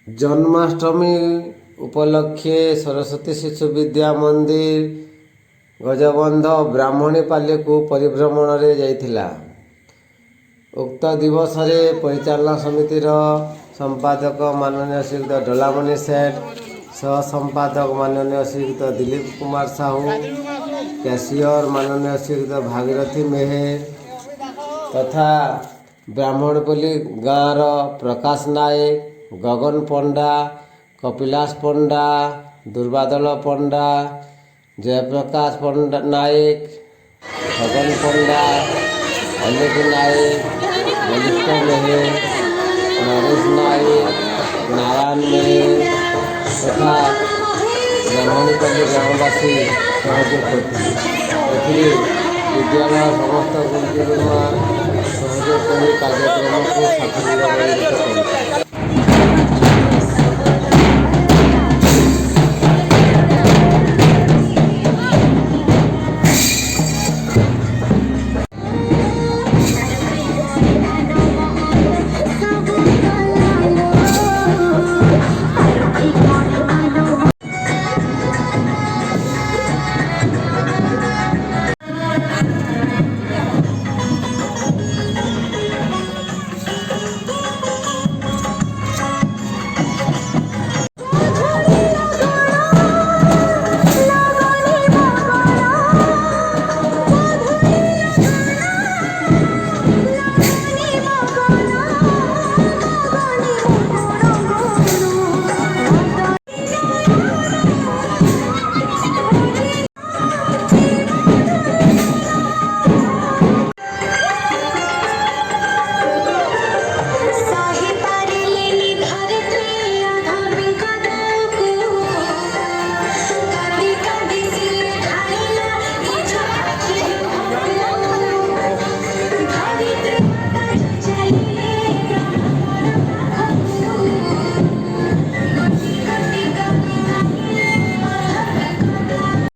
जन्माष्टमी उपलक्षे सरस्वती शिशु विद्या मंदिर गजबंध ब्राह्मणीपाली को परिभ्रमण रे जाइथिला। उक्त दिवस रे परिचालना समितिर संपादक माननीय श्रीयुक्त डोलामणि सेठ, सह संपादक माननीय श्रीयुक्त दिलीप कुमार साहू, कैशियर माननीय श्रीयुक्त भागीरथी मेहेर तथा ब्राह्मणपल्ली गाँवर प्रकाश नायक, गगन पंडा, कपिलास पंडा, दुर्बादल पंडा, जयप्रकाश पंडा नायक, गगन पंडा, अनिक नायक, बलिष्ठ मेहेर, नरेश नायक, नारायण मेहेर तथा ब्राह्मणीपल्ली ग्रामवासी सहयोग करते। विद्यालय समस्त गुरुजन सहयोग कर कार्यक्रम को सफल।